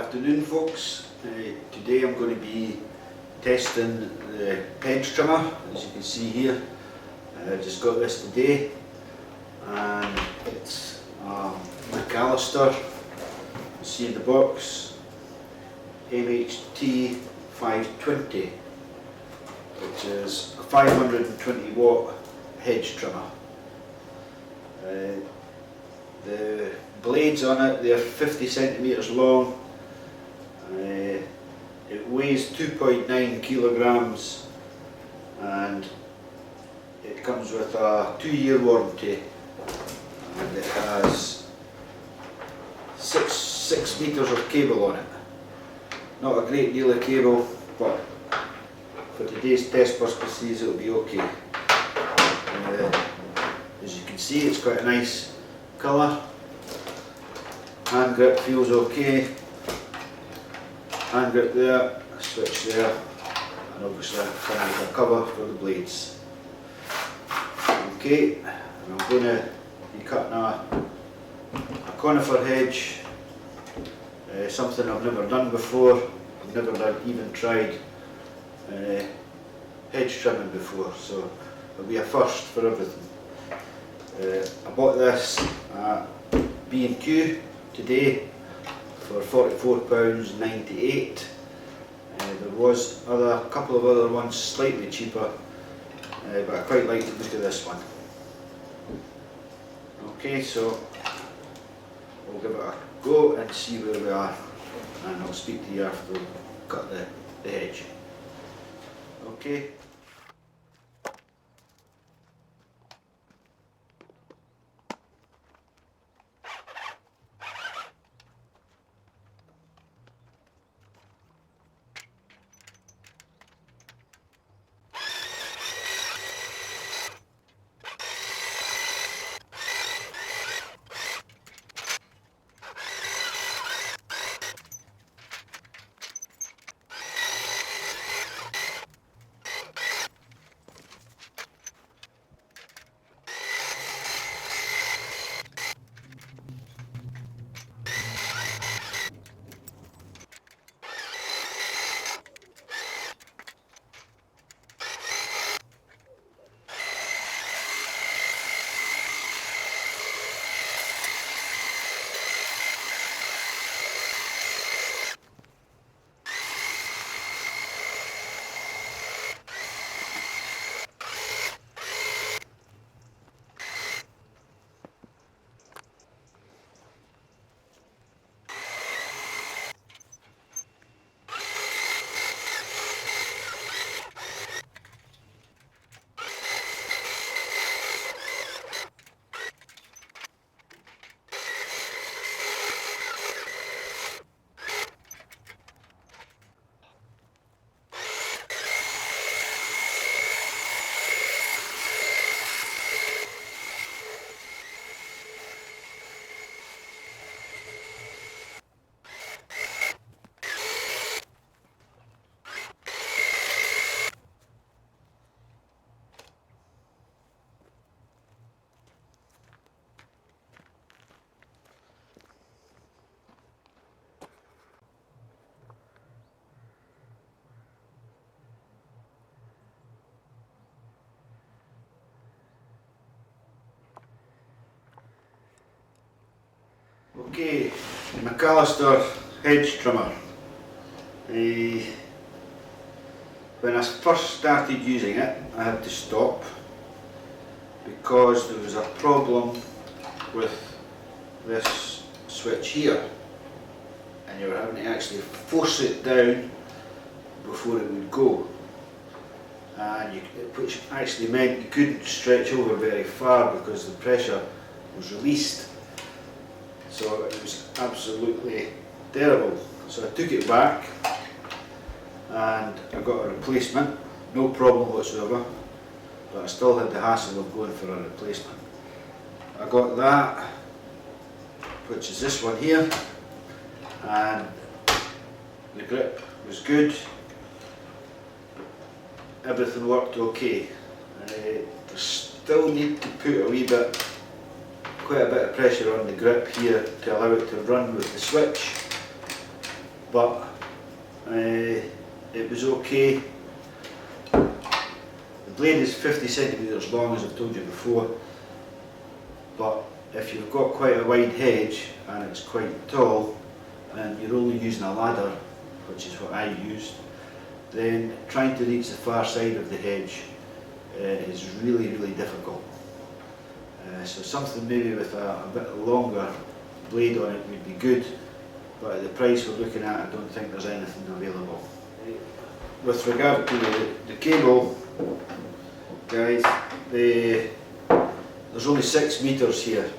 afternoon, folks. Today I'm going to be testing the hedge trimmer, as you can see here. I just got this today, and it's a MacAlister, you see in the box, MHT520, which is a 520 watt hedge trimmer. The blades on it, they're 50 centimetres long. It weighs 2.9 kilograms, and it comes with a 2-year warranty, and it has 6 meters of cable on it. Not a great deal of cable, but for today's test purposes it'll be okay. As you can see, it's quite a nice colour. Hand grip feels okay. Hand grip there, switch there, and obviously a cover for the blades. Okay, and I'm going to be cutting a conifer hedge, something I've never done before. I've never even tried hedge trimming before, so it'll be a first for everything. I bought this at B&Q today for £44.98. There was a couple of other ones slightly cheaper, but I quite like the look of this one. Okay, so we'll give it a go and see where we are, and I'll speak to you after we cut the hedge. Okay. Okay, MacAlister hedge trimmer. When I first started using it, I had to stop because there was a problem with this switch here, and you were having to actually force it down before it would go, and which actually meant you couldn't stretch over very far because the pressure was released. So it was absolutely terrible. So I took it back and I got a replacement, no problem whatsoever, but I still had the hassle of going for a replacement. I got that, which is this one here, and the grip was good, everything worked okay. I still need to put quite a bit of pressure on the grip here to allow it to run with the switch, but it was okay. The blade is 50 centimetres long, as I've told you before, but if you've got quite a wide hedge and it's quite tall and you're only using a ladder, which is what I used, then trying to reach the far side of the hedge is really difficult. So something maybe with a bit longer blade on it would be good, but at the price we're looking at, I don't think there's anything available. With regard to the cable, guys, there's only 6 metres here,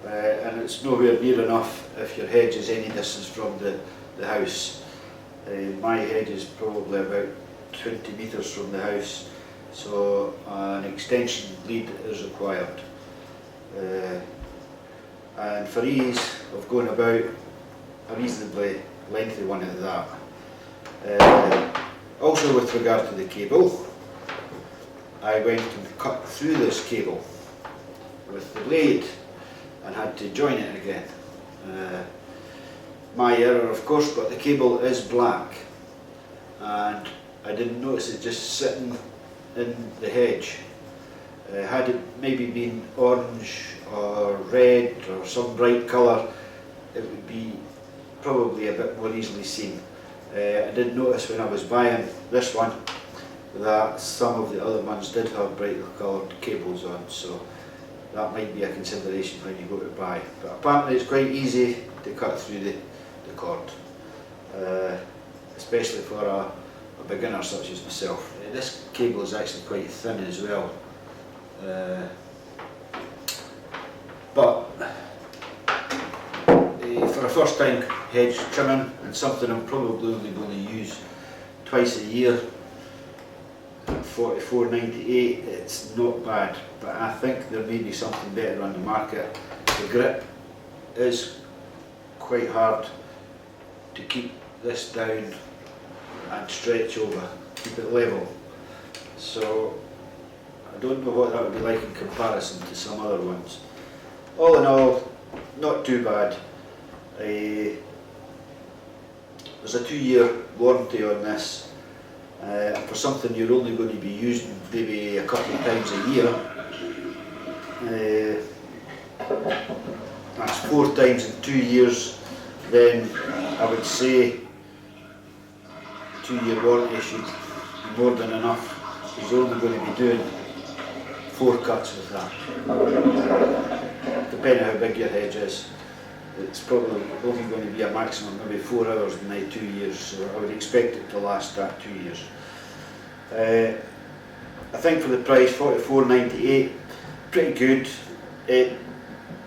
and it's nowhere near enough if your hedge is any distance from the house. My hedge is probably about 20 metres from the house, so an extension lead is required. And for ease of going about, a reasonably lengthy one at that. Also with regard to the cable, I went and cut through this cable with the blade and had to join it again. My error, of course, but the cable is black and I didn't notice it just sitting in the hedge. Had it maybe been orange or red or some bright colour, it would be probably a bit more easily seen. I did notice when I was buying this one that some of the other ones did have brightly coloured cables on, so that might be a consideration when you go to buy. But apparently it's quite easy to cut through the cord, especially for a beginner such as myself. This cable is actually quite thin as well, but for a first time hedge trimming and something I'm probably only going to use twice a year, at $44.98, it's not bad, but I think there may be something better on the market. The grip is quite hard to keep this down and stretch over, keep it level. So I don't know what that would be like in comparison to some other ones. All in all, not too bad. There's a 2-year warranty on this. For something you're only going to be using maybe a couple of times a year, that's 4 times in 2 years, then I would say 2-year warranty should be more than enough. You're only going to be doing 4 cuts with that, depending how big your hedge is. It's probably only going to be a maximum maybe 4 hours in the 2 years, so I would expect it to last that 2 years. I think for the price, $44.98, pretty good. It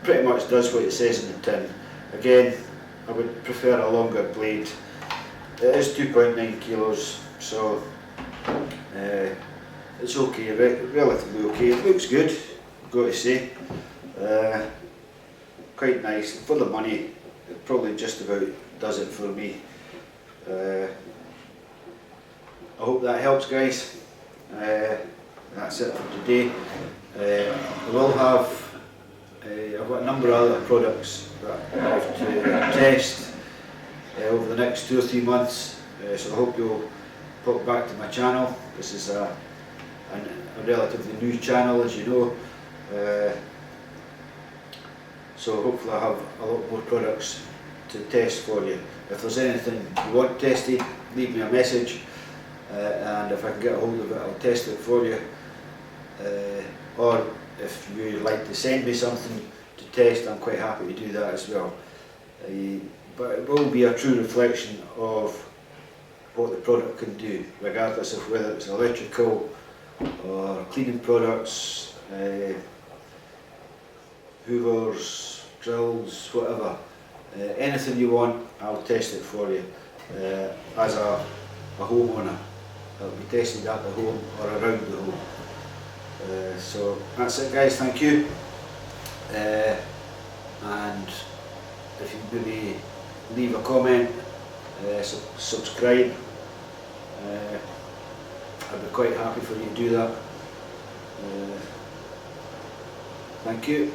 pretty much does what it says in the tin. Again, I would prefer a longer blade. It is 2.9 kilos, so it's okay, relatively okay. It looks good, I've got to say. Quite nice. For the money, it probably just about does it for me. I hope that helps, guys. That's it for today. I will have, I've got a number of other products that I have to test over the next 2 or 3 months, so I hope you'll pop back to my channel. This is a relatively new channel, as you know. So hopefully I'll have a lot more products to test for you. If there's anything you want tested, leave me a message, and if I can get a hold of it, I'll test it for you. Or if you'd like to send me something to test, I'm quite happy to do that as well. But it will be a true reflection of what the product can do, regardless of whether it's electrical or cleaning products, hoovers, drills, whatever. Anything you want, I'll test it for you as a homeowner. It'll be tested at the home or around the home. So that's it, guys, thank you. And if you maybe leave a comment, subscribe, I'd be quite happy for you to do that. Thank you.